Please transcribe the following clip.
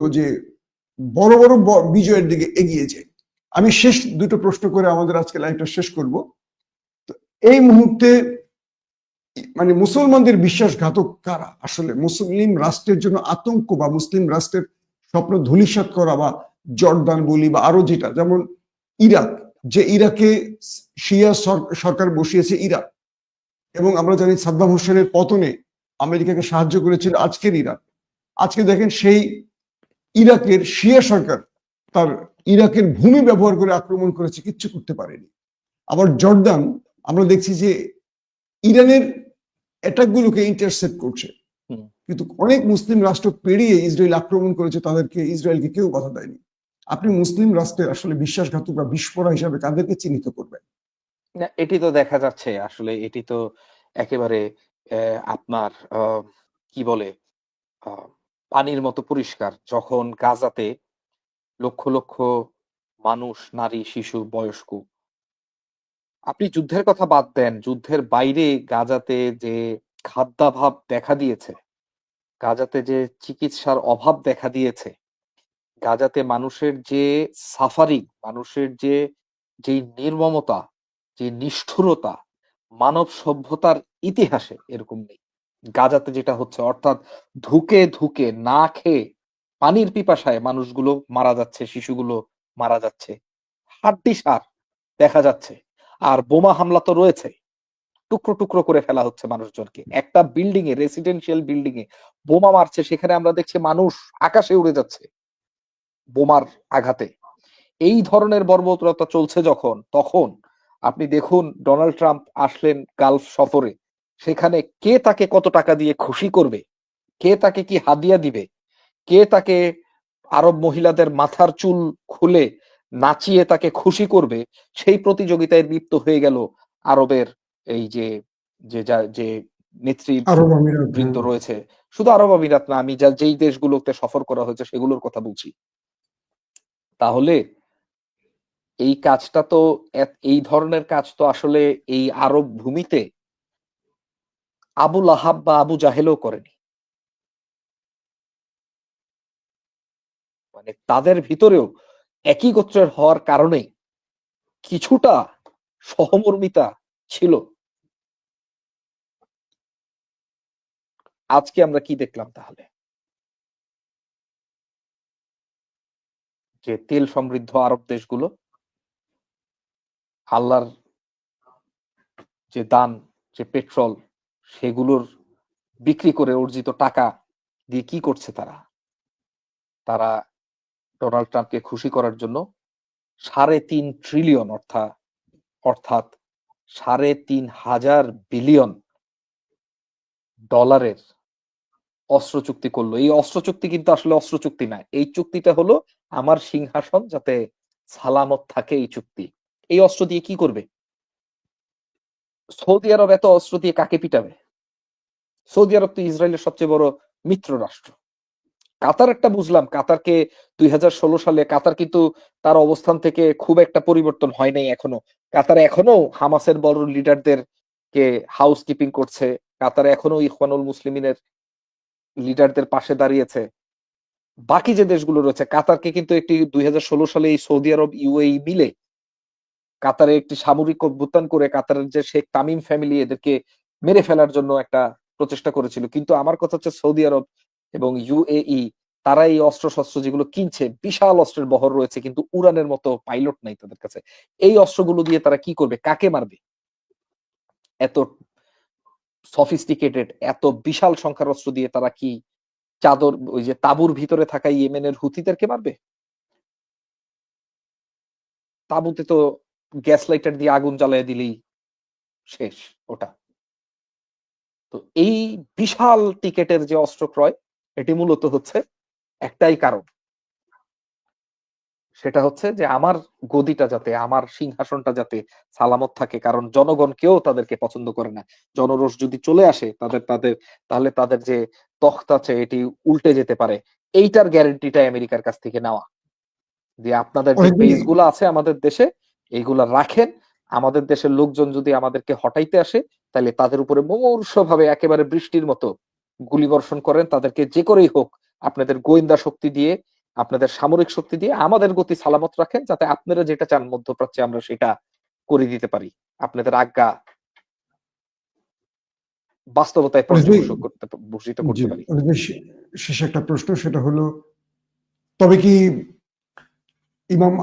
যে বড় বড় বিজয়ের দিকে এগিয়ে যায়। আমি শেষ দুটো প্রশ্ন করে আমাদের আজকে লাইভটা শেষ করব। এই মুহূর্তে মানে মুসলমানদের বিশ্বাসঘাতক কারা? আসলে মুসলিম রাষ্ট্রের জন্য আতঙ্ক বা মুসলিম রাষ্ট্রের স্বপ্ন ধূলিসাৎ করা, বা জর্দান বলি বা আরো যেটা, যেমন ইরাক, যে ইরাকে শিয়া সরকার বসিয়েছে ইরাক, এবং আমরা জানি সাদ্দাম হোসেনের পতনে আমেরিকাকে সাহায্য করেছিল আজকের ইরাক। আজকে দেখেন সেই ইরাকের শিয়া সরকার তার ইরাকের ভূমি ব্যবহার করে আক্রমণ করেছে, কিচ্ছু করতে পারেনি। আবার জর্দান আমরা দেখছি যে ইরানের অ্যাটাক গুলোকে ইন্টারসেপ্ট করছে, কিন্তু অনেক মুসলিম রাষ্ট্র পেরিয়ে ইসরায়েল আক্রমণ করেছে, তাদেরকে ইসরায়েলকে কেউ বাধা দেয়নি। আপনি মুসলিম রাষ্ট্রের আসলে বিশ্বাসঘাতক বা বিস্ফোরা হিসাবে কাদেরকে চিহ্নিত করবেন? না, এটি তো দেখা যাচ্ছে আসলে, এটি তো একেবারে আপনার কি বলে পানির মতো পরিষ্কার। যখন গাজাতে লক্ষ লক্ষ মানুষ, নারী, শিশু, বয়স্ক, আপনি যুদ্ধের কথা বাদ দেন, যুদ্ধের বাইরে গাজাতে যে খাদ্যাভাব দেখা দিয়েছে, গাজাতে যে চিকিৎসার অভাব দেখা দিয়েছে, গাজাতে মানুষের যে সাফারিং, মানুষের যে নির্মমতা, যে নিষ্ঠুরতা, মানব সভ্যতার ইতিহাসে এরকম নেই। গাজাতে যেটা হচ্ছে, অর্থাৎ ধুকে ধুকে না খেয়ে পানির পিপাসায় মানুষগুলো মারা যাচ্ছে, শিশুগুলো মারা যাচ্ছে, হাড্ডিসার দেখা যাচ্ছে। আর বোমা হামলা তো রয়েছে, টুকরো টুকরো করে ফেলা হচ্ছে মানুষজনকে। একটা বিল্ডিং এ, রেসিডেন্সিয়াল বিল্ডিং এ বোমা মারছে, সেখানে আমরা দেখছি মানুষ আকাশে উড়ে যাচ্ছে বোমার আঘাতে। এই ধরনের বর্বরতা চলছে যখন, তখন আপনি দেখুন ডোনাল্ড ট্রাম্প আসলেন গালফ সফরে, সেখানে কে তাকে কত টাকা দিয়ে খুশি করবে, কে তাকে কি হাদিয়া দিবে, কে তাকে আরব মহিলাদের মাথার চুল খুলে নাচিয়ে তাকে খুশি করবে, সেই প্রতিযোগিতায় লিপ্ত হয়ে গেল আরবের এই যে যে নেতৃবৃন্দ রয়েছে। শুধু আরব আমিরাত না, আমি যেই দেশগুলোতে সফর করা হয়েছে সেগুলোর কথা বলছি। তাহলে এই কাজটা তো, এই ধরনের কাজ তো আসলে এই আরব ভূমিতে আবু লাহাব বা আবু জাহেলও করেনি। মানে তাদের ভিতরেও একই গোত্রের হওয়ার কারণে কিছুটা সহমর্মিতা ছিল। আজকে আমরা কি দেখলাম তাহলে? যে তেল সমৃদ্ধ আরব দেশগুলো আল্লাহর যে দান, যে পেট্রোল, সেগুলোর বিক্রি করে অর্জিত টাকা দিয়ে কি করছে তারা? তারা ডোনাল্ড ট্রাম্পকে খুশি করার জন্য ৩.৫ ট্রিলিয়ন অর্থাৎ ৩,৫০০ বিলিয়ন ডলারের অস্ত্র চুক্তি করলো। এই অস্ত্র চুক্তি কিন্তু আসলে অস্ত্র চুক্তি না, এই চুক্তিটা হলো আমার সিংহাসন যাতে সালামত থাকে, এই চুক্তি। এই অস্ত্র দিয়ে কি করবে? সৌদি আরব এত অস্ত্র দিয়ে কাকে পিটাবে? সৌদি আরব তো ইসরায়েলের সবচেয়ে বড় মিত্র রাষ্ট্র। কাতার একটা বুঝলাম, কাতারকে ২০১৬ সালে কাতার কিন্তু তার অবস্থান থেকে খুব একটা পরিবর্তন হয় নাই এখনো। কাতার এখনো হামাসের বড় লিডারদের কে হাউস কিপিং করছে। কাতার এখনো ইখওয়ানুল মুসলিমিনের লিডারদের পাশে দাঁড়িয়েছে। বাকি যে দেশগুলো রয়েছে, কাতারকে কিন্তু একটি ২০১৬ সালে এই সৌদি আরব, ইউএই মিলে কাতারে একটি সামরিক অভ্যুত্থান করে কাতারের যে শেখ তামিম ফ্যামিলি, এদেরকে মেরে ফেলার জন্য একটা প্রচেষ্টা করেছিল। কিন্তু আমার কথা হচ্ছে, সৌদি আরব এবং ইউএই তারা এই অস্ত্র শস্ত্র যেগুলো কিনছে, বিশাল অস্ত্রের বহর রয়েছে, কিন্তু উড়ানের মতো পাইলট নাই তাদের কাছে। এই অস্ত্রগুলো দিয়ে তারা কি করবে? কাকে মারবে? এত সফিস্টিকেটেড, এত বিশাল সংখ্যার অস্ত্র দিয়ে তারা কি চাদর, ওই যে তাঁবুর ভিতরে থাকা ইয়েমেনের হুথিদেরকে মারবে? তাঁবুতে তো গ্যাস লাইটার দিয়ে আগুন জ্বালিয়ে দিলেই শেষ ওটা। তো এই বিশাল টিকেটের যে অস্ত্র ক্রয়, এটি মূলত হচ্ছে একটাই কারণ, সেটা হচ্ছে যে আমার গদিটা যাতে, আমার সিংহাসনটা যাতে সালামত থাকে। কারণ জনগণ কেউ তাদেরকে পছন্দ করে না। জনরোষ যদি চলে আসে তাহলে তাদের যে তখ্ত আছে এটি উল্টে যেতে পারে। এইটার গ্যারান্টিটা আমেরিকার কাছ থেকে নেওয়া, যে আপনাদের যে বেস গুলো আছে আমাদের দেশে, এইগুলা রাখেন। আমাদের দেশের লোকজন যদি আমাদেরকে হটাইতে আসে, তাহলে তাদের উপরে মুমূর্ষভাবে একেবারে বৃষ্টির মতো গুলিবর্ষণ করেন, তাদেরকে যে করেই হোক আপনাদের গোয়েন্দা শক্তি দিয়ে, আপনাদের সামরিক শক্তি দিয়ে আমাদের গতি সালামত রাখেন, যাতে আপনারা যেটা চান মধ্যপ্রাচ্যে আমরা সেটা করে দিতে পারি। আপনাদের আজ্ঞা বাস্তবতায় অরিজিৎ, ভূষিত জি, করতে পারি। অরিজিৎ, শেষ একটা প্রশ্ন, সেটা হলো তবে কি ইমাম